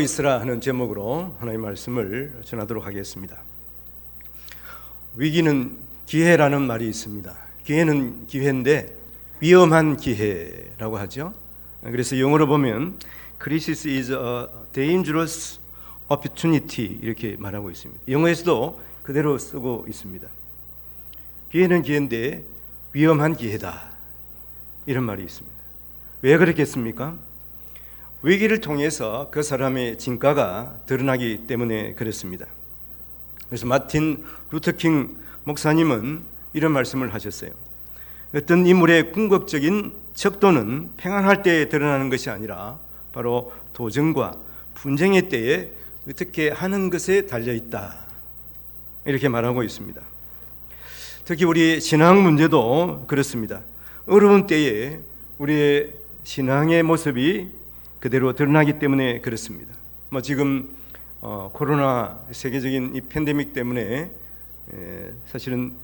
있으라 하는 제목으로 하나님의 말씀을 전하도록 하겠습니다. 위기는 기회라는 말이 있습니다. 기회는 기회인데 위험한 기회라고 하죠. 그래서 영어로 보면 Crisis is a dangerous opportunity 이렇게 말하고 있습니다. 영어에서도 그대로 쓰고 있습니다. 기회는 기회인데 위험한 기회다 이런 말이 있습니다. 왜 그렇겠습니까? 위기를 통해서 그 사람의 진가가 드러나기 때문에 그렇습니다. 그래서 마틴 루터킹 목사님은 이런 말씀을 하셨어요. 어떤 인물의 궁극적인 척도는 평안할 때에 드러나는 것이 아니라 바로 도전과 분쟁의 때에 어떻게 하는 것에 달려있다 이렇게 말하고 있습니다. 특히 우리 신앙 문제도 그렇습니다. 어려운 때에 우리의 신앙의 모습이 그대로 드러나기 때문에 그렇습니다. 지금 코로나 세계적인 이 팬데믹 때문에 사실은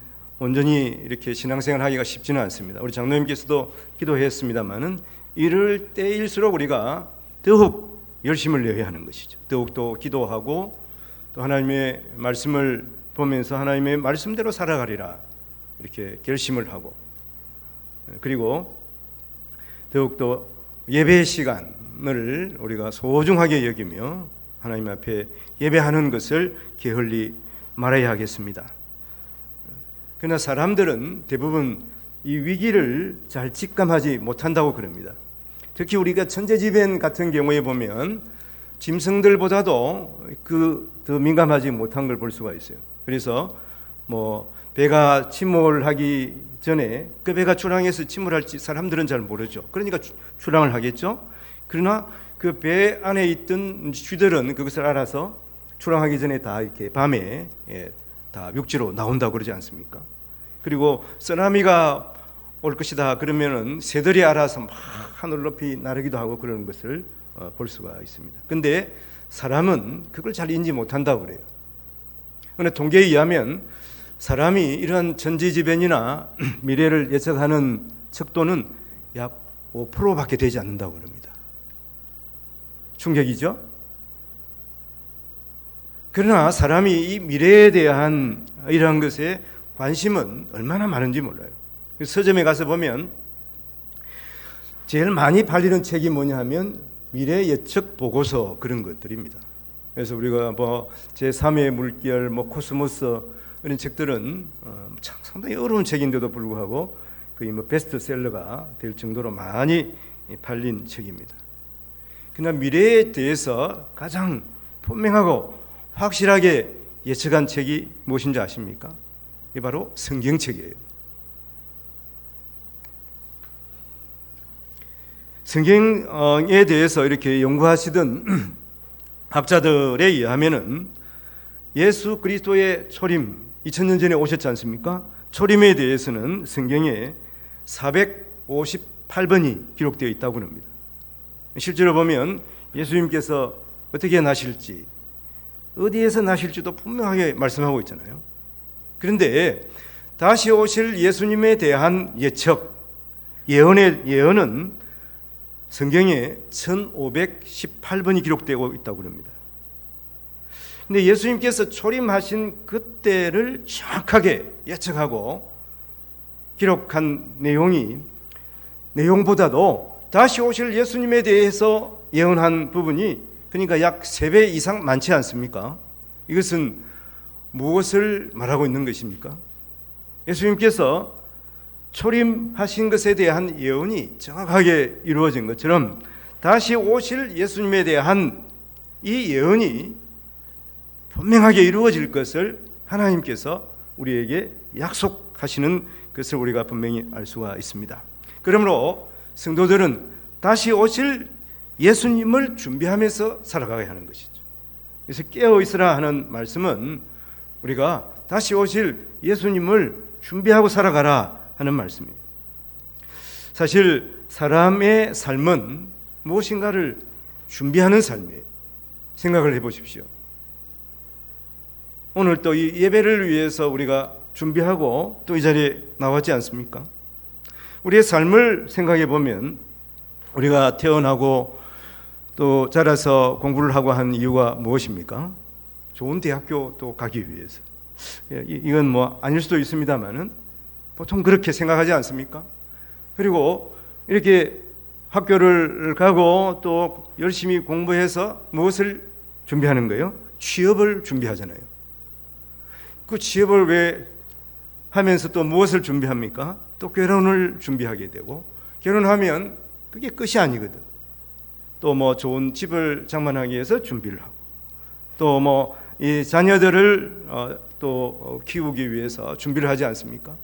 온전히 이렇게 신앙생활 하기가 쉽지는 않습니다. 우리 장로님께서도 기도했습니다만은 이럴 때일수록 우리가 더욱 열심을 내야 하는 것이죠. 더욱더 기도하고 또 하나님의 말씀을 보면서 하나님의 말씀대로 살아가리라 이렇게 결심을 하고, 그리고 더욱더 예배 시간을 우리가 소중하게 여기며 하나님 앞에 예배하는 것을 게을리 말아야 하겠습니다. 그러나 사람들은 대부분 이 위기를 잘 직감하지 못한다고 그럽니다. 특히 우리가 천재지변 같은 경우에 보면 짐승들보다도 더 민감하지 못한 걸 볼 수가 있어요. 그래서 배가 침몰하기 전에 그 배가 출항해서 침몰할지 사람들은 잘 모르죠. 그러니까 출항을 하겠죠. 그러나 그 배 안에 있던 쥐들은 그것을 알아서 출항하기 전에 다 이렇게 밤에 다 육지로 나온다고 그러지 않습니까? 그리고 쓰나미가 올 것이다 그러면은 새들이 알아서 막 하늘 높이 나르기도 하고 그러는 것을 볼 수가 있습니다. 근데 사람은 그걸 잘 인지 못한다고 그래요. 그런데 통계에 의하면 사람이 이러한 천지지변이나 미래를 예측하는 척도는 약 5%밖에 되지 않는다고 합니다. 충격이죠? 그러나 사람이 이 미래에 대한 이러한 것에 관심은 얼마나 많은지 몰라요. 서점에 가서 보면 제일 많이 팔리는 책이 뭐냐 하면 미래 예측 보고서 그런 것들입니다. 그래서 우리가 제3의 물결, 코스모스 이런 책들은 상당히 어려운 책인데도 불구하고 거의 베스트셀러가 될 정도로 많이 팔린 책입니다. 그러나 미래에 대해서 가장 분명하고 확실하게 예측한 책이 무엇인지 아십니까? 이게 바로 성경책이에요. 성경에 대해서 이렇게 연구하시던 학자들에 의하면은 예수 그리스도의 초림 2000년 전에 오셨지 않습니까? 초림에 대해서는 성경에 458번이 기록되어 있다고 합니다. 실제로 보면 예수님께서 어떻게 나실지, 어디에서 나실지도 분명하게 말씀하고 있잖아요. 그런데 다시 오실 예수님에 대한 예언은 성경에 1518번이 기록되고 있다고 합니다. 근데 예수님께서 초림하신 그때를 정확하게 예측하고 기록한 내용보다도 다시 오실 예수님에 대해서 예언한 부분이 그러니까 약 3배 이상 많지 않습니까? 이것은 무엇을 말하고 있는 것입니까? 예수님께서 초림하신 것에 대한 예언이 정확하게 이루어진 것처럼 다시 오실 예수님에 대한 이 예언이 분명하게 이루어질 것을 하나님께서 우리에게 약속하시는 것을 우리가 분명히 알 수가 있습니다. 그러므로 성도들은 다시 오실 예수님을 준비하면서 살아가야 하는 것이죠. 그래서 깨어 있으라 하는 말씀은 우리가 다시 오실 예수님을 준비하고 살아가라 하는 말씀이에요. 사실 사람의 삶은 무엇인가를 준비하는 삶이에요. 생각을 해보십시오. 오늘 또 이 예배를 위해서 우리가 준비하고 또 이 자리에 나왔지 않습니까? 우리의 삶을 생각해 보면 우리가 태어나고 또 자라서 공부를 하고 한 이유가 무엇입니까? 좋은 대학교 또 가기 위해서. 이건 뭐 아닐 수도 있습니다만은 보통 그렇게 생각하지 않습니까? 그리고 이렇게 학교를 가고 또 열심히 공부해서 무엇을 준비하는 거예요? 취업을 준비하잖아요. 그 취업을 왜 하면서 또 무엇을 준비합니까? 또 결혼을 준비하게 되고, 결혼하면 그게 끝이 아니거든. 또 뭐 좋은 집을 장만하기 위해서 준비를 하고, 또 뭐 이 자녀들을 또 키우기 위해서 준비를 하지 않습니까?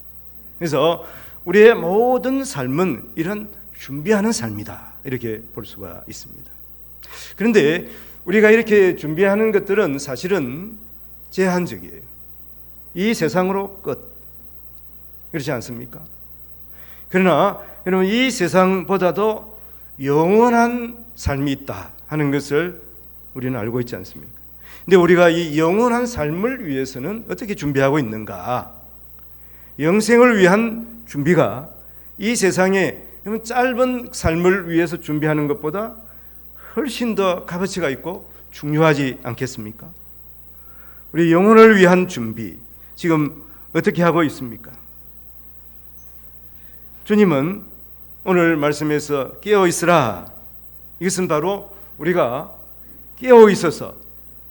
그래서 우리의 모든 삶은 이런 준비하는 삶이다, 이렇게 볼 수가 있습니다. 그런데 우리가 이렇게 준비하는 것들은 사실은 제한적이에요. 이 세상으로 끝, 그렇지 않습니까? 그러나 여러분, 이 세상보다도 영원한 삶이 있다 하는 것을 우리는 알고 있지 않습니까? 근데 우리가 이 영원한 삶을 위해서는 어떻게 준비하고 있는가? 영생을 위한 준비가 이 세상에 짧은 삶을 위해서 준비하는 것보다 훨씬 더 값어치가 있고 중요하지 않겠습니까? 우리 영혼을 위한 준비, 지금 어떻게 하고 있습니까? 주님은 오늘 말씀에서 깨어 있으라, 이것은 바로 우리가 깨어 있어서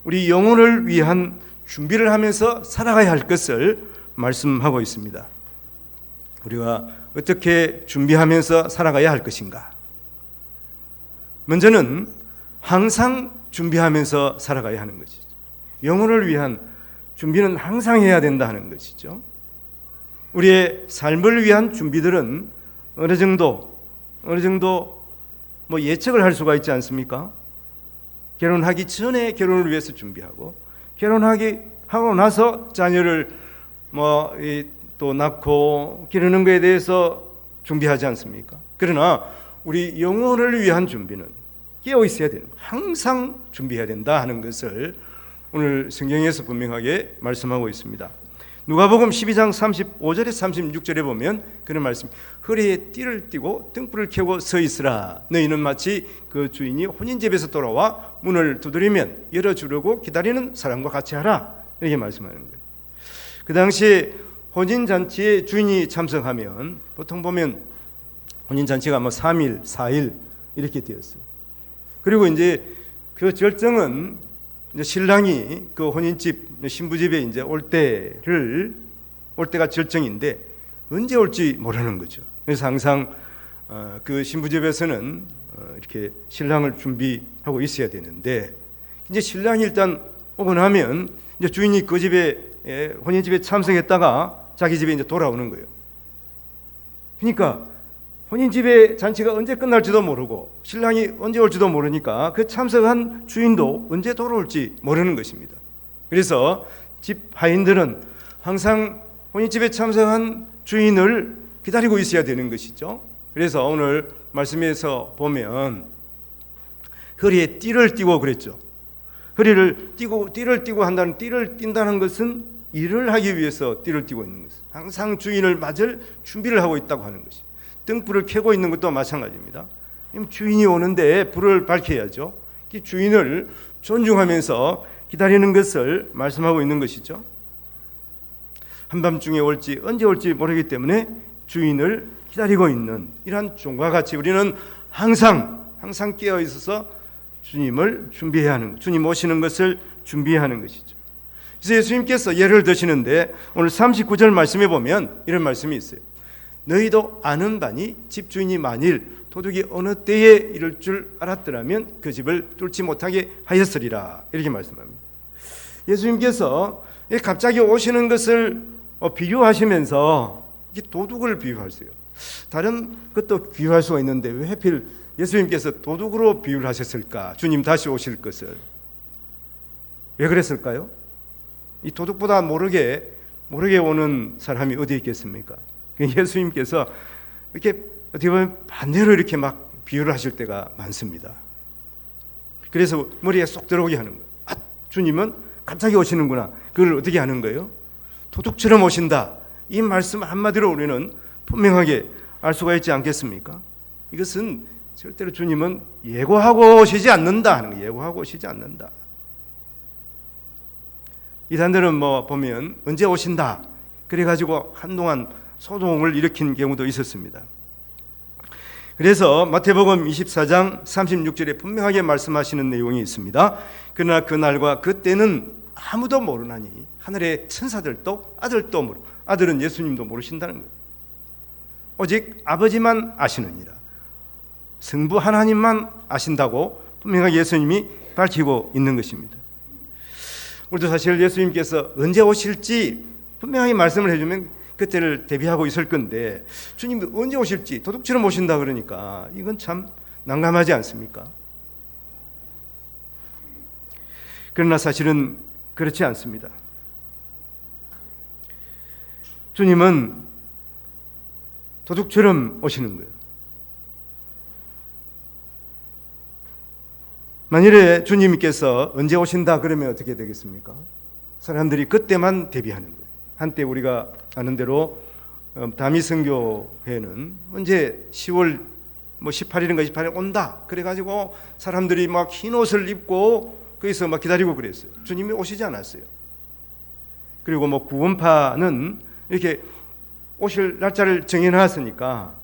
우리 영혼을 위한 준비를 하면서 살아가야 할 것을 말씀하고 있습니다. 우리가 어떻게 준비하면서 살아가야 할 것인가? 먼저는 항상 준비하면서 살아가야 하는 것이죠. 영혼을 위한 준비는 항상 해야 된다 하는 것이죠. 우리의 삶을 위한 준비들은 어느 정도 뭐 예측을 할 수가 있지 않습니까? 결혼하기 전에 결혼을 위해서 준비하고, 결혼하고 나서 자녀를 또 낳고 기르는 것에 대해서 준비하지 않습니까? 그러나 우리 영혼을 위한 준비는 깨어 있어야 되는, 항상 준비해야 된다 하는 것을 오늘 성경에서 분명하게 말씀하고 있습니다. 누가복음 12장 35절에 36절에 보면 그런 말씀, 허리에 띠를 띠고 등불을 켜고 서 있으라. 너희는 마치 그 주인이 혼인집에서 돌아와 문을 두드리면 열어주려고 기다리는 사람과 같이 하라, 이렇게 말씀하는 거예요. 그 당시에 혼인잔치에 주인이 참석하면 보통 보면 혼인잔치가 3일, 4일 이렇게 되었어요. 그리고 이제 그 절정은 이제 신랑이 그 혼인집, 신부집에 이제 올 때가 절정인데 언제 올지 모르는 거죠. 그래서 항상 그 신부집에서는 이렇게 신랑을 준비하고 있어야 되는데, 이제 신랑이 일단 오고 나면 이제 주인이 그 집에 혼인집에 참석했다가 자기 집에 이제 돌아오는 거예요. 그러니까 혼인집의 잔치가 언제 끝날지도 모르고 신랑이 언제 올지도 모르니까 그 참석한 주인도 언제 돌아올지 모르는 것입니다. 그래서 집 하인들은 항상 혼인집에 참석한 주인을 기다리고 있어야 되는 것이죠. 그래서 오늘 말씀에서 보면 허리에 띠를 띠고 그랬죠. 띠를 띠고 한다는, 띠를 띈다는 것은 일을 하기 위해서 띠를 띠고 있는 것은 항상 주인을 맞을 준비를 하고 있다고 하는 것이. 등불을 켜고 있는 것도 마찬가지입니다. 주인이 오는데 불을 밝혀야죠. 주인을 존중하면서 기다리는 것을 말씀하고 있는 것이죠. 한밤중에 올지 언제 올지 모르기 때문에 주인을 기다리고 있는 이러한 종과 같이 우리는 항상 깨어 있어서 주님을 준비해야 하는, 주님 오시는 것을 준비해야 하는 것이죠. 그래서 예수님께서 예를 드시는데 오늘 39절 말씀에 보면 이런 말씀이 있어요. 너희도 아는 바니 집주인이 만일 도둑이 어느 때에 이를 줄 알았더라면 그 집을 뚫지 못하게 하였으리라, 이렇게 말씀합니다. 예수님께서 갑자기 오시는 것을 비유하시면서 도둑을 비유하세요. 다른 것도 비유할 수가 있는데 왜 하필 예수님께서 도둑으로 비유를 하셨을까? 주님 다시 오실 것을 왜 그랬을까요? 이 도둑보다 모르게 오는 사람이 어디 있겠습니까? 예수님께서 이렇게 어떻게 보면 반대로 이렇게 막 비유를 하실 때가 많습니다. 그래서 머리에 쏙 들어오게 하는 거예요. 아, 주님은 갑자기 오시는구나. 그걸 어떻게 하는 거예요? 도둑처럼 오신다. 이 말씀 한마디로 우리는 분명하게 알 수가 있지 않겠습니까? 이것은 절대로 주님은 예고하고 오시지 않는다 하는 거예요. 예고하고 오시지 않는다. 이단들은 뭐 보면 언제 오신다 그래가지고 한동안 소동을 일으킨 경우도 있었습니다. 그래서 마태복음 24장 36절에 분명하게 말씀하시는 내용이 있습니다. 그러나 그날과 그때는 아무도 모르나니 하늘의 천사들도 아들도 모르고, 아들은 예수님도 모르신다는 거예요. 오직 아버지만 아시느니라. 성부 하나님만 아신다고 분명하게 예수님이 밝히고 있는 것입니다. 우리도 사실 예수님께서 언제 오실지 분명하게 말씀을 해주면 그때를 대비하고 있을 건데, 주님이 언제 오실지 도둑처럼 오신다 그러니까 이건 참 난감하지 않습니까? 그러나 사실은 그렇지 않습니다. 주님은 도둑처럼 오시는 거예요. 만일에 주님께서 언제 오신다 그러면 어떻게 되겠습니까? 사람들이 그때만 대비하는 거예요. 한때 우리가 아는 대로 다미선교회는 언제 10월 18일인가 28일 온다 그래가지고 사람들이 막 흰 옷을 입고 거기서 막 기다리고 그랬어요. 주님이 오시지 않았어요. 그리고 뭐 구원파는 이렇게 오실 날짜를 정해놨으니까,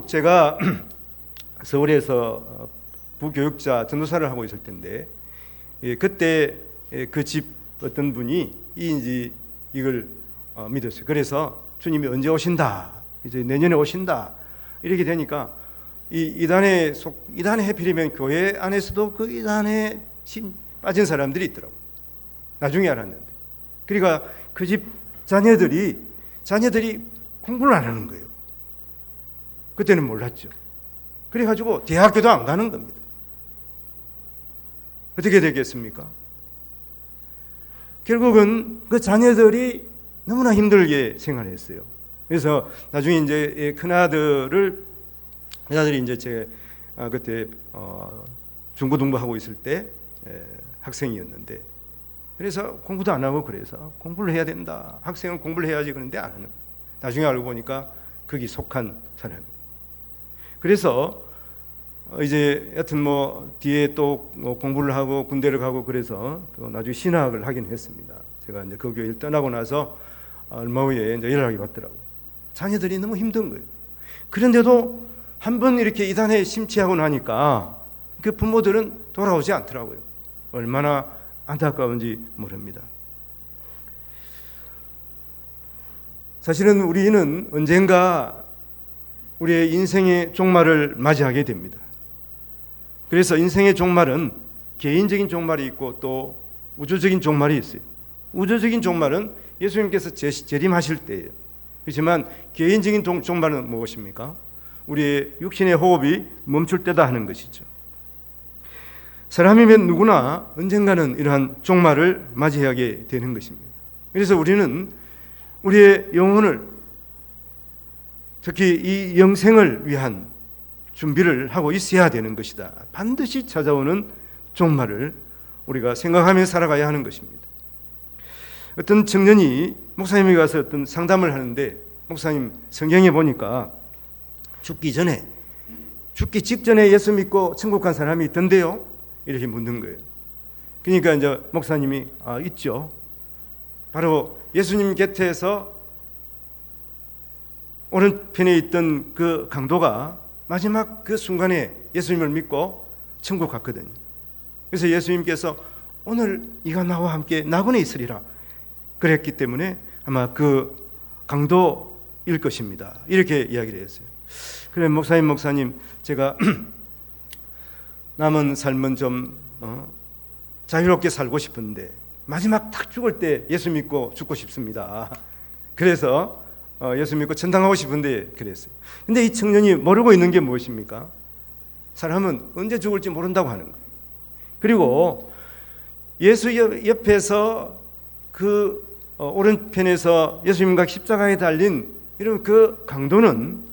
제가 서울에서 부교육자 전도사를 하고 있을 텐데, 그때 그 집 어떤 분이 이걸 믿었어요. 그래서 주님이 언제 오신다, 이제 내년에 오신다 이렇게 되니까 이단에 해필이면 교회 안에서도 그 이단에 빠진 사람들이 있더라고요. 나중에 알았는데. 그러니까 그 집 자녀들이 공부를 안 하는 거예요. 그때는 몰랐죠. 그래가지고 대학교도 안 가는 겁니다. 어떻게 되겠습니까? 결국은 그 자녀들이 너무나 힘들게 생활했어요. 그래서 나중에 이제 큰아들이 이제 제 그때 중고등부하고 있을 때 학생이었는데, 그래서 공부도 안 하고 그래서 공부를 해야 된다. 학생은 공부를 해야지 그런데 안 하는 거예요. 나중에 알고 보니까 거기 속한 사람이에요. 그래서 이제 여튼 뭐 뒤에 또 공부를 하고 군대를 가고 그래서 또 나중에 신학을 하긴 했습니다. 제가 이제 그 교회를 떠나고 나서 얼마 후에 이제 연락이 왔더라고요. 자녀들이 너무 힘든 거예요. 그런데도 한번 이렇게 이단에 심취하고 나니까 그 부모들은 돌아오지 않더라고요. 얼마나 안타까운지 모릅니다. 사실은 우리는 언젠가 우리의 인생의 종말을 맞이하게 됩니다. 그래서 인생의 종말은 개인적인 종말이 있고 또 우주적인 종말이 있어요. 우주적인 종말은 예수님께서 재림하실 때예요. 그렇지만 개인적인 종말은 무엇입니까? 우리의 육신의 호흡이 멈출 때다 하는 것이죠. 사람이면 누구나 언젠가는 이러한 종말을 맞이하게 되는 것입니다. 그래서 우리는 우리의 영혼을, 특히 이 영생을 위한 준비를 하고 있어야 되는 것이다. 반드시 찾아오는 종말을 우리가 생각하며 살아가야 하는 것입니다. 어떤 청년이 목사님에게 가서 어떤 상담을 하는데, 목사님, 성경에 보니까 죽기 직전에 예수 믿고 천국 간 사람이 있던데요? 이렇게 묻는 거예요. 그러니까 이제 목사님이 있죠. 바로 예수님 곁에서 오른편에 있던 그 강도가 마지막 그 순간에 예수님을 믿고 천국 갔거든요. 그래서 예수님께서 오늘 네가 나와 함께 낙원에 있으리라 그랬기 때문에 아마 그 강도일 것입니다. 이렇게 이야기를 했어요. 그래, 목사님, 제가 남은 삶은 좀 자유롭게 살고 싶은데 마지막 딱 죽을 때 예수 믿고 죽고 싶습니다. 그래서 예수 믿고 천당하고 싶은데 그랬어요. 근데 이 청년이 모르고 있는 게 무엇입니까? 사람은 언제 죽을지 모른다고 하는 거예요. 그리고 예수 옆에서 그 오른편에서 예수님과 십자가에 달린 이런 그 강도는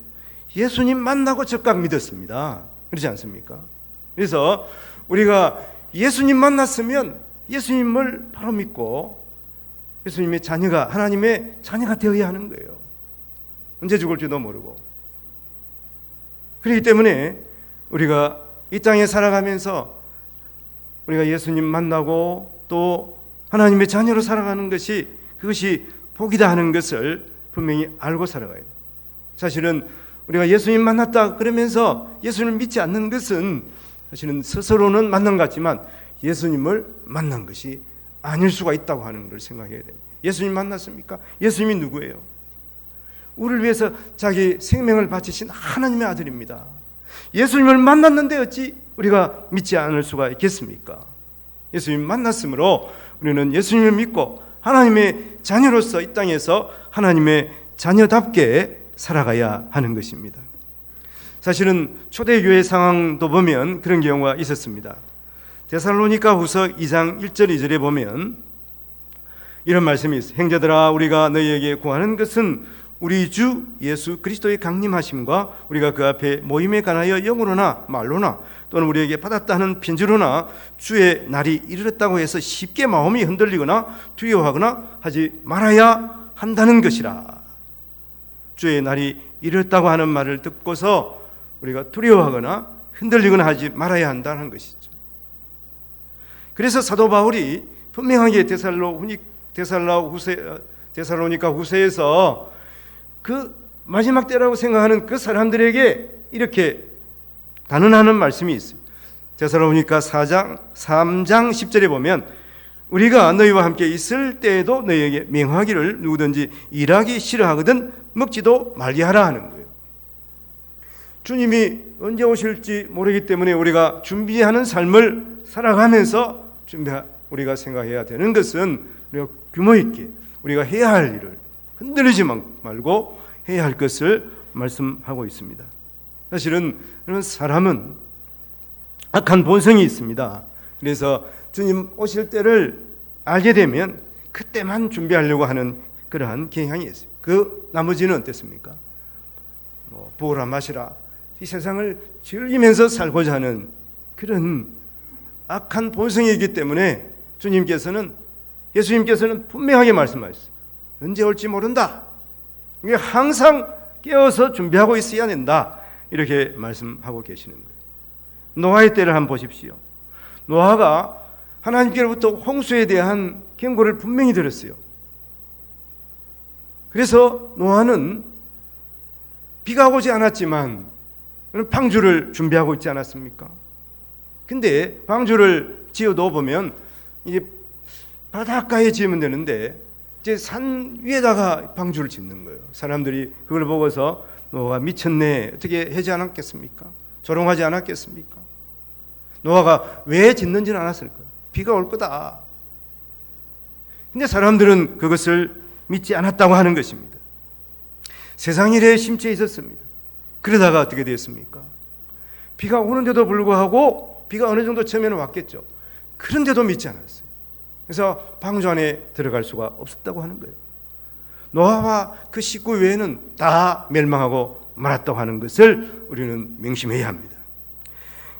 예수님 만나고 즉각 믿었습니다. 그렇지 않습니까? 그래서 우리가 예수님 만났으면 예수님을 바로 믿고 예수님의 자녀가, 하나님의 자녀가 되어야 하는 거예요. 언제 죽을지도 모르고. 그렇기 때문에 우리가 이 땅에 살아가면서 우리가 예수님 만나고 또 하나님의 자녀로 살아가는 것이 그것이 복이다 하는 것을 분명히 알고 살아가요. 사실은 우리가 예수님 만났다 그러면서 예수님을 믿지 않는 것은 사실은 스스로는 만난 것 같지만 예수님을 만난 것이 아닐 수가 있다고 하는 걸 생각해야 됩니다. 예수님 만났습니까? 예수님이 누구예요? 우리를 위해서 자기 생명을 바치신 하나님의 아들입니다. 예수님을 만났는데 어찌 우리가 믿지 않을 수가 있겠습니까? 예수님 만났으므로 우리는 예수님을 믿고 하나님의 자녀로서 이 땅에서 하나님의 자녀답게 살아가야 하는 것입니다. 사실은 초대교회 상황도 보면 그런 경우가 있었습니다. 데살로니가 후서 2장 1절 2절에 보면 이런 말씀이 있어요. 형제들아 우리가 너희에게 구하는 것은 우리 주 예수 그리스도의 강림하심과 우리가 그 앞에 모임에 관하여 영으로나 말로나 또는 우리에게 받았다는 편지로나 주의 날이 이르렀다고 해서 쉽게 마음이 흔들리거나 두려워하거나 하지 말아야 한다는 것이라. 주의 날이 이르렀다고 하는 말을 듣고서 우리가 두려워하거나 흔들리거나 하지 말아야 한다는 것이죠. 그래서 사도 바울이 분명하게 데살로니가 후서에서 그 마지막 때라고 생각하는 그 사람들에게 이렇게 단언하는 말씀이 있어요. 데살로니가 3장 10절에 보면 우리가 너희와 함께 있을 때에도 너희에게 명하기를 누구든지 일하기 싫어하거든 먹지도 말게 하라 하는 거예요. 주님이 언제 오실지 모르기 때문에 우리가 준비하는 삶을 살아가면서 우리가 생각해야 되는 것은 우리가 규모 있게 우리가 해야 할 일을 흔들리지 말고 해야 할 것을 말씀하고 있습니다. 사실은 사람은 악한 본성이 있습니다. 그래서 주님 오실 때를 알게 되면 그때만 준비하려고 하는 그러한 경향이 있어요. 그 나머지는 어땠습니까? 부어라 마시라 이 세상을 즐기면서 살고자 하는 그런 악한 본성이기 때문에 예수님께서는 분명하게 말씀하셨어요. 언제 올지 모른다. 이게 항상 깨어서 준비하고 있어야 된다. 이렇게 말씀하고 계시는 거예요. 노아의 때를 한번 보십시오. 노아가 하나님께로부터 홍수에 대한 경고를 분명히 들었어요. 그래서 노아는 비가 오지 않았지만 방주를 준비하고 있지 않았습니까? 근데 방주를 지어도 보면 이제 바닷가에 지으면 되는데 이제 산 위에다가 방주를 짓는 거예요. 사람들이 그걸 보고서 노아가 미쳤네 어떻게 하지 않았겠습니까? 조롱하지 않았겠습니까? 노아가 왜 짓는지는 알았을 거예요. 비가 올 거다. 근데 사람들은 그것을 믿지 않았다고 하는 것입니다. 세상 일에 심취해 있었습니다. 그러다가 어떻게 됐습니까? 비가 오는데도 불구하고 비가 어느 정도 처음에는 왔겠죠. 그런데도 믿지 않았어요. 그래서 방주 안에 들어갈 수가 없었다고 하는 거예요. 노아와 그 식구 외에는 다 멸망하고 말았다고 하는 것을 우리는 명심해야 합니다.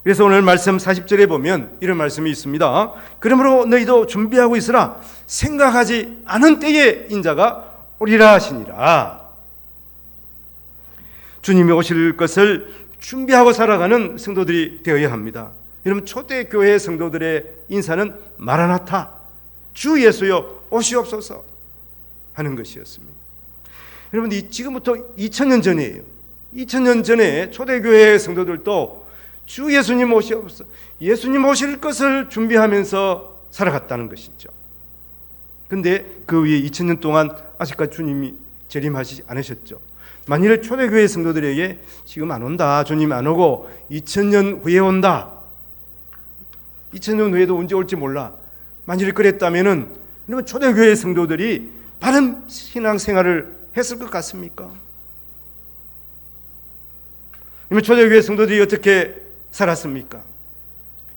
그래서 오늘 말씀 40절에 보면 이런 말씀이 있습니다. 그러므로 너희도 준비하고 있으라. 생각하지 않은 때에 인자가 오리라 하시니라. 주님이 오실 것을 준비하고 살아가는 성도들이 되어야 합니다. 여러분 초대교회 성도들의 인사는 마라나타 주 예수여 오시옵소서 하는 것이었습니다. 여러분 지금부터 2000년 전이에요. 2000년 전에 초대교회 성도들도 주 예수님 오시옵소서 예수님 오실 것을 준비하면서 살아갔다는 것이죠. 근데 그 위에 2000년 동안 아직까지 주님이 재림하시지 않으셨죠. 만일 초대교회 성도들에게 지금 안 온다 주님 안 오고 2000년 후에 온다 2000년 후에도 언제 올지 몰라 만일 그랬다면은 그러면 초대교회 성도들이 바른 신앙생활을 했을 것 같습니까? 그러면 초대교회 성도들이 어떻게 살았습니까?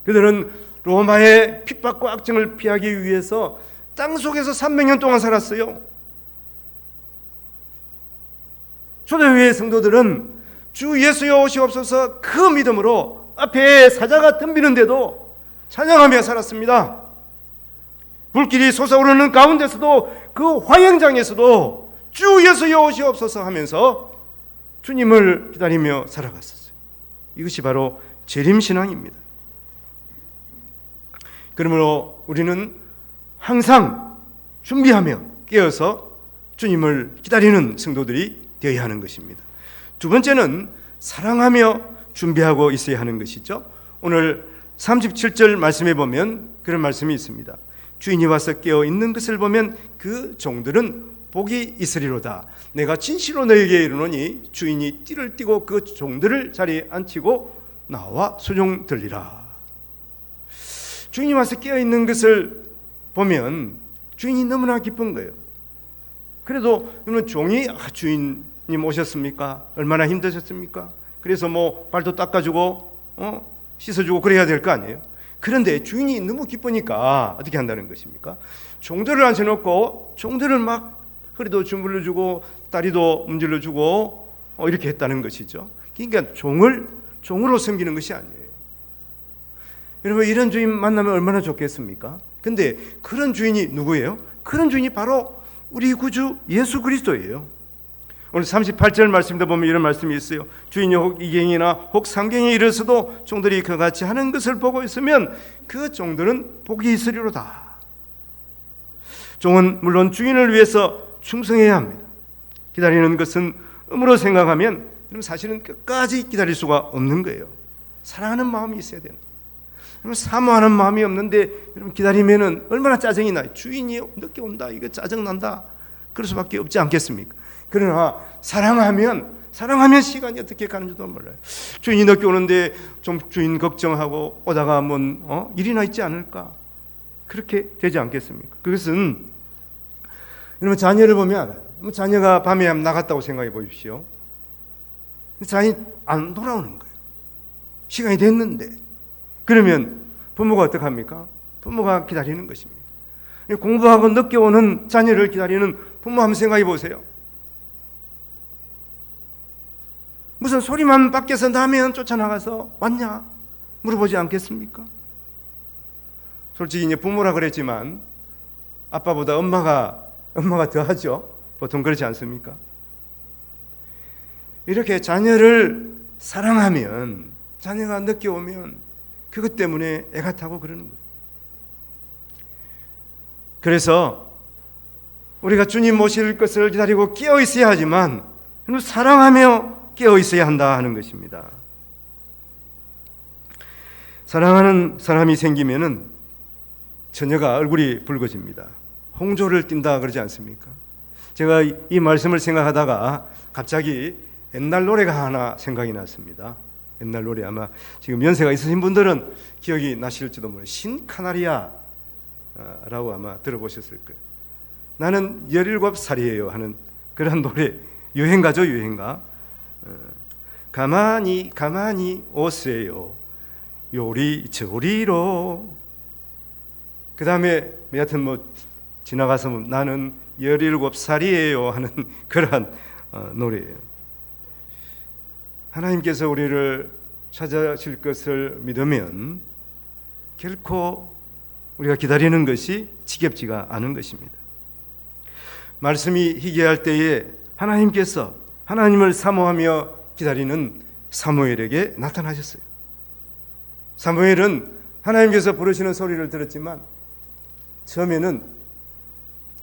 그들은 로마의 핍박과 악정을 피하기 위해서 땅속에서 300년 동안 살았어요. 초대교회 성도들은 주 예수여 오시옵소서 그 믿음으로 앞에 사자가 덤비는데도 찬양하며 살았습니다. 불길이 솟아오르는 가운데서도 그 화영장에서도 주 예수여 오시옵소서 하면서 주님을 기다리며 살아갔었어요. 이것이 바로 재림신앙입니다. 그러므로 우리는 항상 준비하며 깨어서 주님을 기다리는 성도들이 되어야 하는 것입니다. 두 번째는 사랑하며 준비하고 있어야 하는 것이죠. 오늘 37절 말씀에 보면 그런 말씀이 있습니다. 주인이 와서 깨어 있는 것을 보면 그 종들은 복이 있으리로다. 내가 진실로 너에게 이르노니 주인이 띠를 띠고 그 종들을 자리에 앉히고 나와 수종 들리라. 주인이 와서 깨어 있는 것을 보면 주인이 너무나 기쁜 거예요. 그래도 여러분 종이 주인님 오셨습니까? 얼마나 힘드셨습니까? 그래서 뭐 발도 닦아주고 씻어주고 그래야 될 거 아니에요. 그런데 주인이 너무 기쁘니까 어떻게 한다는 것입니까? 종들을 앉혀놓고 종들을 막 허리도 주물러주고 다리도 문질러주고 이렇게 했다는 것이죠. 그러니까 종으로 섬기는 것이 아니에요. 여러분 이런 주인 만나면 얼마나 좋겠습니까? 근데 그런 주인이 누구예요? 그런 주인이 바로 우리 구주 예수 그리스도예요. 오늘 38절 말씀도 보면 이런 말씀이 있어요. 주인이 혹 이경이나 혹 상경에 이르러서도 종들이 그같이 하는 것을 보고 있으면 그 종들은 복이 있으리로다. 종은 물론 주인을 위해서 충성해야 합니다. 기다리는 것은 의무로 생각하면 사실은 끝까지 기다릴 수가 없는 거예요. 사랑하는 마음이 있어야 되는 거예요. 사모하는 마음이 없는데 기다리면 얼마나 짜증이 나요. 주인이 늦게 온다, 이거 짜증난다, 그럴 수밖에 없지 않겠습니까? 그러나 사랑하면 시간이 어떻게 가는지도 몰라요. 주인이 늦게 오는데 좀 주인 걱정하고 오다가 일이나 있지 않을까, 그렇게 되지 않겠습니까? 그것은 여러분 자녀를 보면 알아요. 자녀가 밤에 나갔다고 생각해 보십시오. 자녀이 안 돌아오는 거예요. 시간이 됐는데. 그러면 부모가 어떡합니까? 부모가 기다리는 것입니다. 공부하고 늦게 오는 자녀를 기다리는 부모 한번 생각해 보세요. 무슨 소리만 밖에서 나면 쫓아나가서 왔냐 물어보지 않겠습니까? 솔직히 이제 부모라 그랬지만 아빠보다 엄마가 더 하죠. 보통 그렇지 않습니까? 이렇게 자녀를 사랑하면 자녀가 늦게 오면 그것 때문에 애가 타고 그러는 거예요. 그래서 우리가 주님 모실 것을 기다리고 깨어 있어야 하지만 사랑하며 깨어 있어야 한다 하는 것입니다. 사랑하는 사람이 생기면은 처녀가 얼굴이 붉어집니다. 홍조를 띈다 그러지 않습니까? 제가 이 말씀을 생각하다가 갑자기 옛날 노래가 하나 생각이 났습니다. 옛날 노래, 아마 지금 연세가 있으신 분들은 기억이 나실지도 모르겠어요. 신카나리아라고 아마 들어보셨을 거예요. 나는 17살이에요 하는 그런 노래. 유행가죠, 유행가. 가만히 오세요 요리조리로. 그 다음에 여하튼 지나가서 나는 17살이에요 하는 그런 노래예요. 하나님께서 우리를 찾아실 것을 믿으면 결코 우리가 기다리는 것이 지겹지가 않은 것입니다. 말씀이 희귀할 때에 하나님께서 하나님을 사모하며 기다리는 사무엘에게 나타나셨어요. 사무엘은 하나님께서 부르시는 소리를 들었지만 처음에는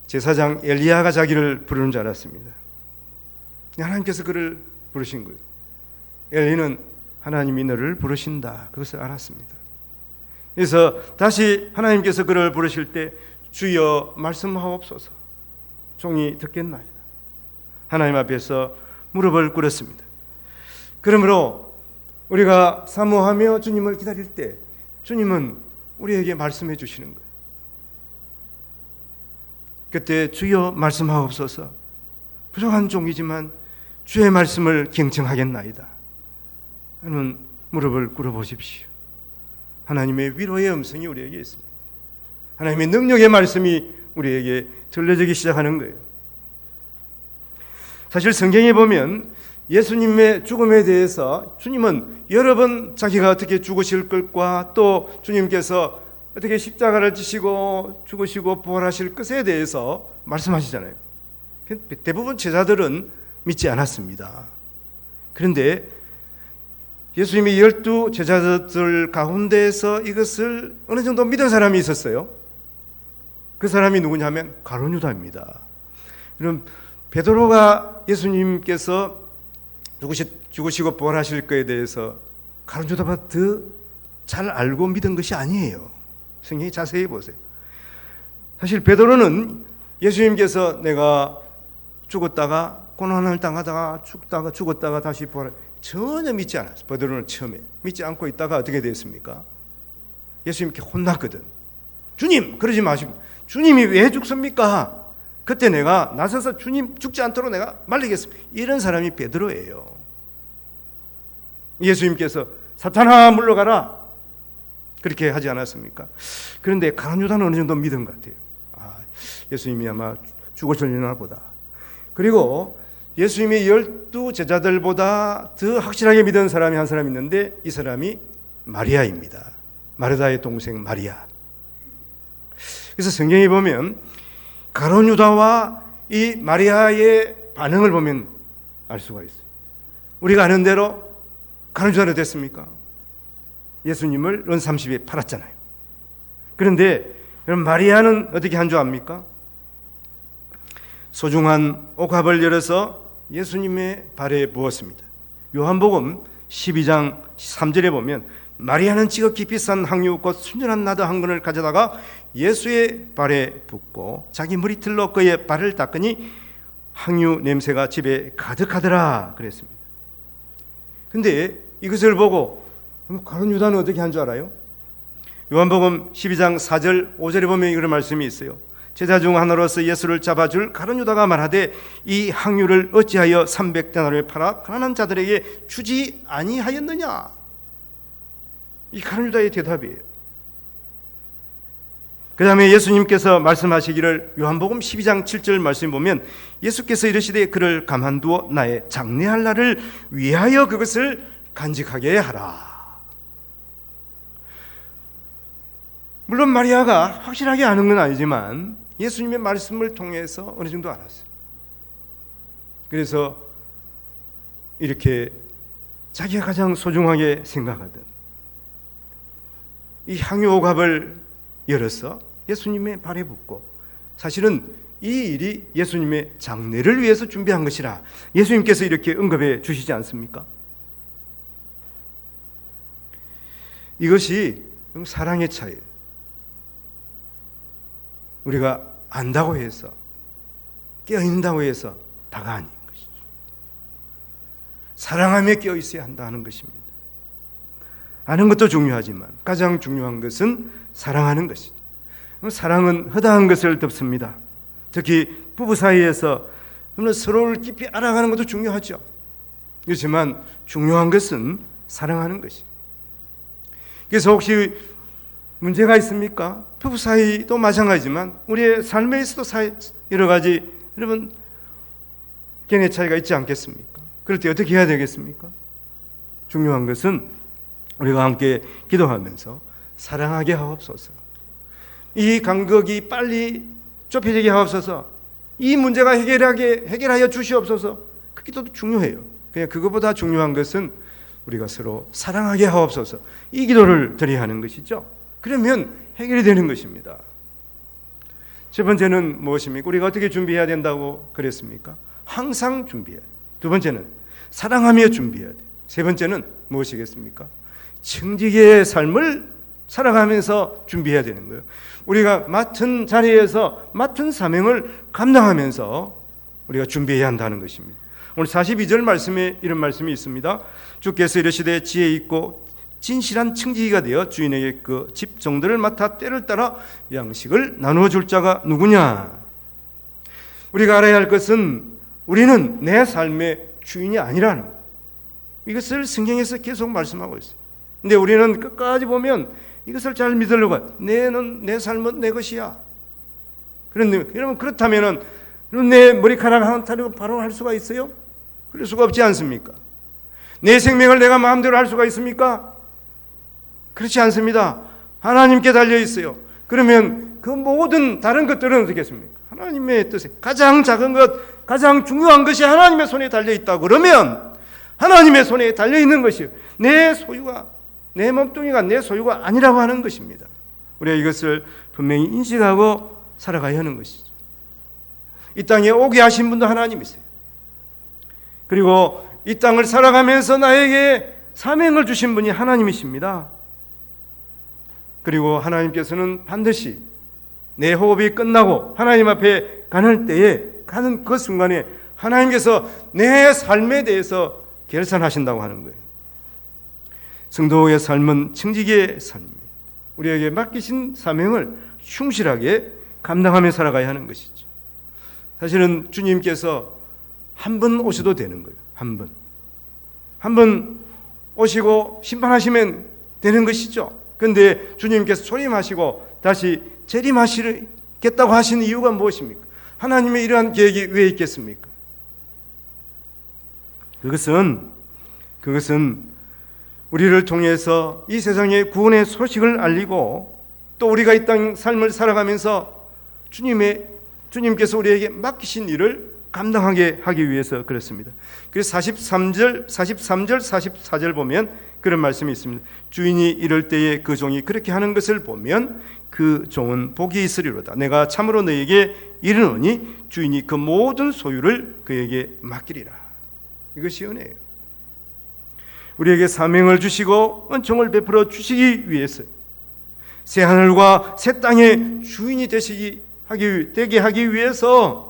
제사장 엘리야가 자기를 부르는 줄 알았습니다. 하나님께서 그를 부르신 거예요. 엘리는 하나님이 너를 부르신다, 그것을 알았습니다. 그래서 다시 하나님께서 그를 부르실 때 주여 말씀하옵소서, 종이 듣겠나이다. 하나님 앞에서 무릎을 꿇었습니다. 그러므로 우리가 사모하며 주님을 기다릴 때 주님은 우리에게 말씀해 주시는 거예요. 그때 주여 말씀하옵소서, 부족한 종이지만 주의 말씀을 경청하겠나이다 하는 무릎을 꿇어보십시오. 하나님의 위로의 음성이 우리에게 있습니다. 하나님의 능력의 말씀이 우리에게 들려지기 시작하는 거예요. 사실 성경에 보면 예수님의 죽음에 대해서 주님은 여러 번 자기가 어떻게 죽으실 것과 또 주님께서 어떻게 십자가를 지시고 죽으시고 부활하실 것에 대해서 말씀하시잖아요. 대부분 제자들은 믿지 않았습니다. 그런데 예수님이 12 제자들 가운데에서 이것을 어느 정도 믿은 사람이 있었어요. 그 사람이 누구냐면 가룟 유다입니다. 그럼 베드로가 예수님께서 죽으시고 부활하실 것에 대해서 가룟 유다보다 더 잘 알고 믿은 것이 아니에요. 성경이 자세히 보세요. 사실 베드로는 예수님께서 내가 죽었다가 고난을 당하다가 죽었다가 다시 부활, 전혀 믿지 않았어요. 베드로는 처음에 믿지 않고 있다가 어떻게 됐습니까? 예수님께 혼났거든. 주님 그러지 마시고, 주님이 왜 죽습니까? 그때 내가 나서서 주님 죽지 않도록 내가 말리겠습니다. 이런 사람이 베드로예요. 예수님께서 사탄아 물러가라 그렇게 하지 않았습니까? 그런데 가룟 유다는 어느 정도 믿은 것 같아요. 예수님이 아마 죽으시려나 보다. 그리고 예수님이 12 제자들보다 더 확실하게 믿은 사람이 한 사람 있는데, 이 사람이 마리아입니다. 마르다의 동생 마리아. 그래서 성경에 보면 가룟 유다와 이 마리아의 반응을 보면 알 수가 있어요. 우리가 아는 대로 가룟 유다는 됐습니까? 예수님을 은 30에 팔았잖아요. 그런데 그럼 마리아는 어떻게 한 줄 압니까? 소중한 옥합을 열어서 예수님의 발에 부었습니다. 요한복음 12장 3절에 보면 마리아는 지극히 비싼 향유 곧 순전한 나드 한 근을 가져다가 예수의 발에 붓고 자기 머리털로 그의 발을 닦으니 향유 냄새가 집에 가득하더라 그랬습니다. 근데 이것을 보고 가룟 유다는 어떻게 한 줄 알아요? 요한복음 12장 4절 5절에 보면 이런 말씀이 있어요. 제자 중 하나로서 예수를 잡아줄 가룟 유다가 말하되 이 향유를 어찌하여 300데나리온에 팔아 가난한 자들에게 주지 아니하였느냐? 이 가룟 유다의 대답이에요. 그 다음에 예수님께서 말씀하시기를 요한복음 12장 7절 말씀 보면 예수께서 이르시되 그를 가만두어 나의 장례할 날을 위하여 그것을 간직하게 하라. 물론 마리아가 확실하게 아는 건 아니지만 예수님의 말씀을 통해서 어느 정도 알았어요. 그래서 이렇게 자기가 가장 소중하게 생각하던 이 향유 옥합을 열어서 예수님의 발에 붓고, 사실은 이 일이 예수님의 장례를 위해서 준비한 것이라 예수님께서 이렇게 언급해 주시지 않습니까? 이것이 사랑의 차이예요. 우리가 안다고 해서, 깨어있는다고 해서 다가 아닌 것이죠. 사랑하며 깨어있어야 한다는 것입니다. 아는 것도 중요하지만 가장 중요한 것은 사랑하는 것이죠. 사랑은 허다한 것을 덮습니다. 특히 부부 사이에서 서로를 깊이 알아가는 것도 중요하죠. 그렇지만 중요한 것은 사랑하는 것이죠. 그래서 혹시 문제가 있습니까? 부부 사이도 마찬가지지만 우리의 삶에 있어도 여러 가지 여러분 견해 차이가 있지 않겠습니까? 그럴 때 어떻게 해야 되겠습니까? 중요한 것은 우리가 함께 기도하면서 사랑하게 하옵소서, 이 간격이 빨리 좁혀지게 하옵소서, 이 문제가 해결하여 주시옵소서. 그 기도도 중요해요. 그냥 그것보다 중요한 것은 우리가 서로 사랑하게 하옵소서, 이 기도를 드려야 하는 것이죠. 그러면 해결이 되는 것입니다. 첫 번째는 무엇입니까? 우리가 어떻게 준비해야 된다고 그랬습니까? 항상 준비해야 돼요. 두 번째는 사랑하며 준비해야 돼요. 세 번째는 무엇이겠습니까? 청지기의 삶을 살아가면서 준비해야 되는 거예요. 우리가 맡은 자리에서 맡은 사명을 감당하면서 우리가 준비해야 한다는 것입니다. 오늘 42절 말씀에 이런 말씀이 있습니다. 주께서 이르시되 지혜 있고 진실한 청지기가 되어 주인에게 그 집 정도를 맡아 때를 따라 양식을 나누어 줄 자가 누구냐? 우리가 알아야 할 것은 우리는 내 삶의 주인이 아니라는 것. 이것을 성경에서 계속 말씀하고 있어요. 근데 우리는 끝까지 보면 이것을 잘 믿으려고 해요. 내 삶은 내 것이야. 그런데 여러분, 그렇다면 내 머리카락 한 타로 바로 할 수가 있어요? 그럴 수가 없지 않습니까? 내 생명을 내가 마음대로 할 수가 있습니까? 그렇지 않습니다. 하나님께 달려 있어요. 그러면 그 모든 다른 것들은 어떻게 했습니까? 하나님의 뜻에 가장 작은 것, 가장 중요한 것이 하나님의 손에 달려 있다 그러면 하나님의 손에 달려 있는 것이에요. 내 소유가, 내 몸뚱이가 내 소유가 아니라고 하는 것입니다. 우리가 이것을 분명히 인식하고 살아가야 하는 것이죠. 이 땅에 오게 하신 분도 하나님이세요. 그리고 이 땅을 살아가면서 나에게 사명을 주신 분이 하나님이십니다. 그리고 하나님께서는 반드시 내 호흡이 끝나고 하나님 앞에 가는 때에, 가는 그 순간에 하나님께서 내 삶에 대해서 결산하신다고 하는 거예요. 성도의 삶은 청지기의 삶입니다. 우리에게 맡기신 사명을 충실하게 감당하며 살아가야 하는 것이죠. 사실은 주님께서 한 번 오셔도 되는 거예요. 한 번 오시고 심판하시면 되는 것이죠. 그런데 주님께서 소림하시고 다시 재림하시겠다고 하시는 이유가 무엇입니까? 하나님의 이러한 계획이 왜 있겠습니까? 그것은 우리를 통해서 이 세상의 구원의 소식을 알리고 또 우리가 이 땅 삶을 살아가면서 주님께서 우리에게 맡기신 일을 감당하게 하기 위해서 그렇습니다. 그래서 43절, 44절 보면 그런 말씀이 있습니다. 주인이 이럴 때에 그 종이 그렇게 하는 것을 보면 그 종은 복이 있으리로다. 내가 참으로 너에게 이르노니 주인이 그 모든 소유를 그에게 맡기리라. 이것이 은혜예요. 우리에게 사명을 주시고 은총을 베풀어 주시기 위해서 새 하늘과 새 땅의 주인이 되게 하기 위해서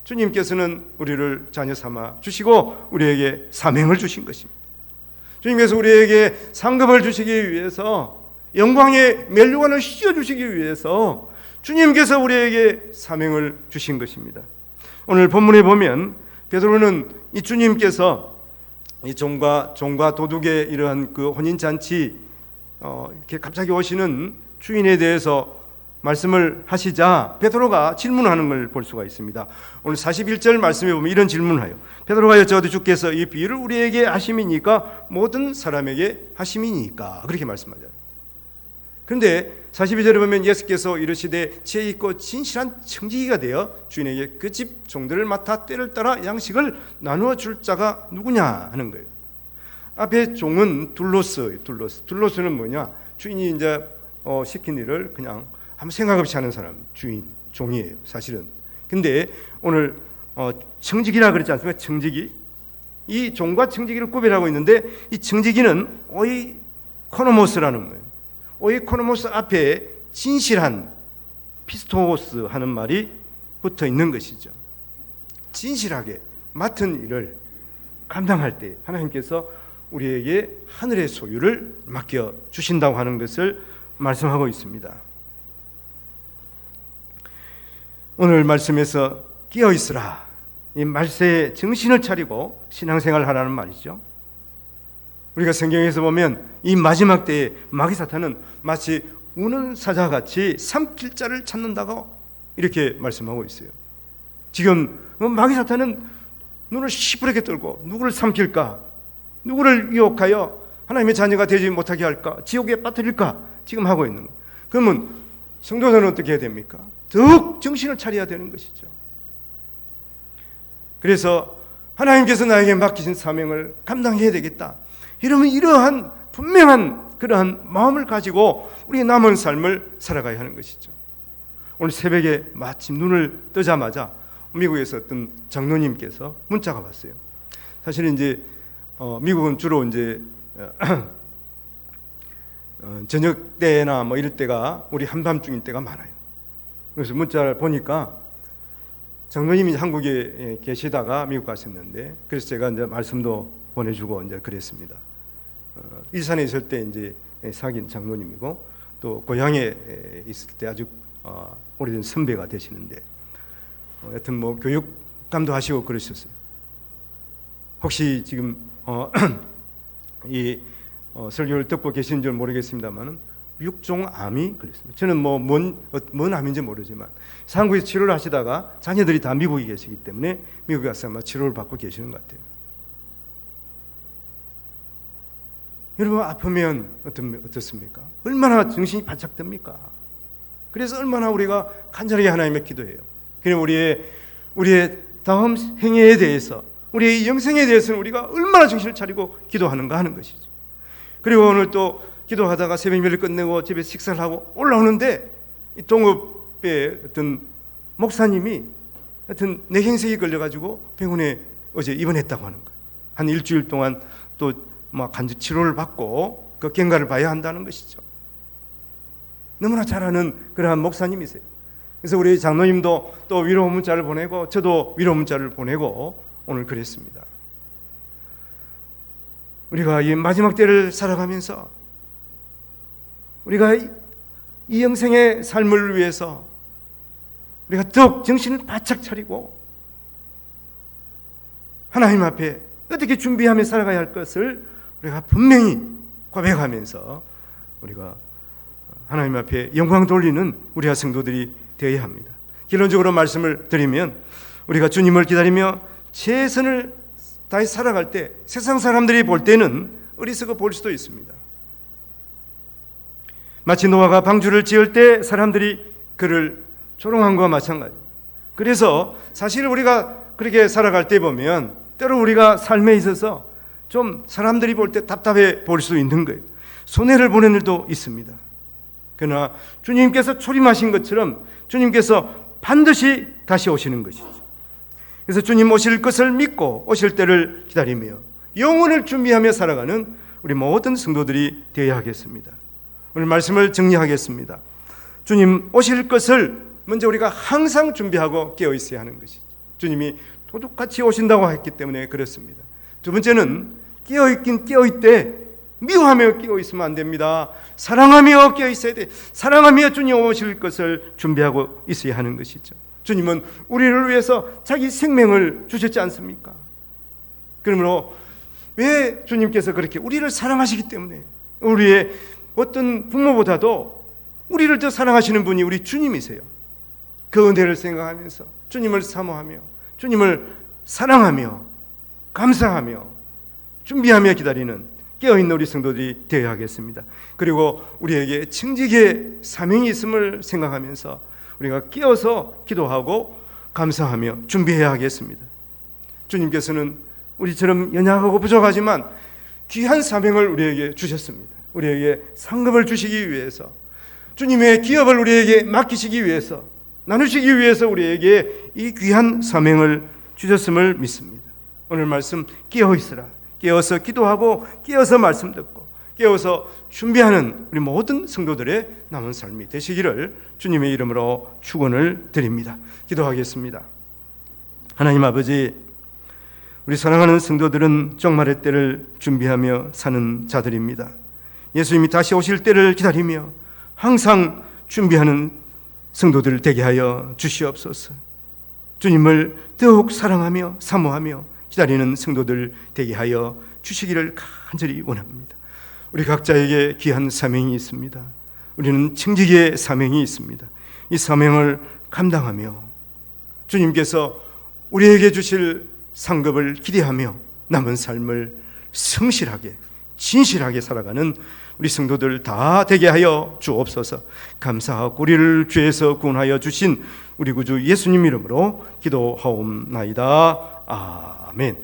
주님께서는 우리를 자녀 삼아 주시고 우리에게 사명을 주신 것입니다. 주님께서 우리에게 상급을 주시기 위해서, 영광의 면류관을 씌워주시기 위해서 주님께서 우리에게 사명을 주신 것입니다. 오늘 본문에 보면 베드로는 이 주님께서 이 종과 도둑의 이러한 그 혼인잔치 이렇게 갑자기 오시는 주인에 대해서 말씀을 하시자 베드로가 질문하는 걸 볼 수가 있습니다. 오늘 41절 말씀에 보면 이런 질문을 해요. 베드로가 여쭤도 주께서 이 비유를 우리에게 하심이니까 모든 사람에게 하심이니까 그렇게 말씀하죠. 그런데 42절에 보면 예수께서 이르시되 지혜 있고 진실한 청지기가 되어 주인에게 그 집 종들을 맡아 때를 따라 양식을 나누어 줄 자가 누구냐 하는 거예요. 앞에 종은 둘로스는 뭐냐? 주인이 이제 시킨 일을 그냥 아무 생각 없이 하는 사람, 주인, 종이에요, 사실은. 근데 오늘 청지기라 그랬지 않습니까? 청지기. 이 종과 청지기를 구별하고 있는데 이 청지기는 오이코노모스라는 거예요. 오이코노모스 앞에 진실한 피스토스 하는 말이 붙어 있는 것이죠. 진실하게 맡은 일을 감당할 때 하나님께서 우리에게 하늘의 소유를 맡겨 주신다고 하는 것을 말씀하고 있습니다. 오늘 말씀에서 깨어 있으라, 이 말세에 정신을 차리고 신앙생활을 하라는 말이죠. 우리가 성경에서 보면 이 마지막 때에 마귀 사탄은 마치 우는 사자같이 삼킬 자를 찾는다고 이렇게 말씀하고 있어요. 지금 마귀 사탄은 눈을 시퍼렇게 뜨고 누구를 삼킬까, 누구를 유혹하여 하나님의 자녀가 되지 못하게 할까, 지옥에 빠뜨릴까 지금 하고 있는 거예요. 그러면 성도들은 어떻게 해야 됩니까? 더욱 정신을 차려야 되는 것이죠. 그래서 하나님께서 나에게 맡기신 사명을 감당해야 되겠다. 이러면 이러한 분명한 그러한 마음을 가지고 우리 남은 삶을 살아가야 하는 것이죠. 오늘 새벽에 마침 눈을 뜨자마자 미국에서 어떤 장로님께서 문자가 왔어요. 사실은 이제 미국은 주로 이제 저녁 때나 뭐 이럴 때가 우리 한밤중인 때가 많아요. 그래서 문자를 보니까 장로님이 한국에 계시다가 미국 가셨는데, 그래서 제가 이제 말씀도 보내주고 이제 그랬습니다. 일산에 있을 때 이제 사귄 장로님이고 또 고향에 있을 때 아주 오래된 선배가 되시는데, 여튼 뭐 교육감도 하시고 그러셨어요. 혹시 지금 이 설교를 듣고 계신 줄 모르겠습니다만은 육종암이 걸렸습니다. 저는 뭔 암인지 모르지만 한국에서 치료를 하시다가 자녀들이 다 미국에 계시기 때문에 미국에 가서 아마 치료를 받고 계시는 것 같아요. 여러분, 아프면 어떻습니까? 얼마나 정신이 바짝 듭니까? 그래서 얼마나 우리가 간절하게 하나님의 기도해요. 그럼 우리의 다음 행위에 대해서 우리의 영생에 대해서는 우리가 얼마나 정신을 차리고 기도하는가 하는 것이죠. 그리고 오늘 또 기도하다가 새벽 예배를 끝내고 집에 식사를 하고 올라오는데 이 동업의 어떤 목사님이 하여튼 뇌경색이 걸려가지고 병원에 어제 입원했다고 하는 거예요. 한 일주일 동안 또 막 간접 치료를 받고 그 경과를 봐야 한다는 것이죠. 너무나 잘 아는 그러한 목사님이세요. 그래서 우리 장로님도 또 위로 문자를 보내고 저도 위로 문자를 보내고 오늘 그랬습니다. 우리가 이 마지막 때를 살아가면서 우리가 이 영생의 삶을 위해서 우리가 더욱 정신을 바짝 차리고 하나님 앞에 어떻게 준비하며 살아가야 할 것을 우리가 분명히 고백하면서 우리가 하나님 앞에 영광 돌리는 우리와 성도들이 되어야 합니다. 결론적으로 말씀을 드리면 우리가 주님을 기다리며 최선을 다해 살아갈 때 세상 사람들이 볼 때는 어리석어 보일 수도 있습니다. 마치 노아가 방주를 지을 때 사람들이 그를 조롱한 것과 마찬가지입니다. 그래서 사실 우리가 그렇게 살아갈 때 보면 때로 우리가 삶에 있어서 좀 사람들이 볼 때 답답해 보일 수 있는 거예요. 손해를 보는 일도 있습니다. 그러나 주님께서 초림하신 것처럼 주님께서 반드시 다시 오시는 것이죠. 그래서 주님 오실 것을 믿고 오실 때를 기다리며 영혼을 준비하며 살아가는 우리 모든 성도들이 되어야 하겠습니다. 오늘 말씀을 정리하겠습니다. 주님 오실 것을 먼저 우리가 항상 준비하고 깨어 있어야 하는 것이죠. 주님이 도둑같이 오신다고 했기 때문에 그렇습니다. 두 번째는 깨어있긴 깨어있되 미워하며 깨어있으면 안 됩니다. 사랑하며 깨어있어야 돼. 사랑하며 주님 오실 것을 준비하고 있어야 하는 것이죠. 주님은 우리를 위해서 자기 생명을 주셨지 않습니까? 그러므로 왜 주님께서 그렇게 우리를 사랑하시기 때문에 우리의 어떤 부모보다도 우리를 더 사랑하시는 분이 우리 주님이세요. 그 은혜를 생각하면서 주님을 사모하며 주님을 사랑하며 감사하며 준비하며 기다리는 깨어있는 우리 성도들이 되어야 하겠습니다. 그리고 우리에게 청지기의 사명이 있음을 생각하면서 우리가 깨어서 기도하고 감사하며 준비해야 하겠습니다. 주님께서는 우리처럼 연약하고 부족하지만 귀한 사명을 우리에게 주셨습니다. 우리에게 상급을 주시기 위해서, 주님의 기업을 우리에게 맡기시기 위해서, 나누시기 위해서 우리에게 이 귀한 사명을 주셨음을 믿습니다. 오늘 말씀 깨어있으라. 깨어서 기도하고 깨어서 말씀 듣고 깨어서 준비하는 우리 모든 성도들의 남은 삶이 되시기를 주님의 이름으로 축원을 드립니다. 기도하겠습니다. 하나님 아버지, 우리 사랑하는 성도들은 종말의 때를 준비하며 사는 자들입니다. 예수님이 다시 오실 때를 기다리며 항상 준비하는 성도들 되게 하여 주시옵소서. 주님을 더욱 사랑하며 사모하며 기다리는 성도들 되게 하여 주시기를 간절히 원합니다. 우리 각자에게 귀한 사명이 있습니다. 우리는 청지기의 사명이 있습니다. 이 사명을 감당하며 주님께서 우리에게 주실 상급을 기대하며 남은 삶을 성실하게 진실하게 살아가는 우리 성도들 다 되게 하여 주옵소서. 감사하고 우리를 죄에서 구원하여 주신 우리 구주 예수님 이름으로 기도하옵나이다. 아멘.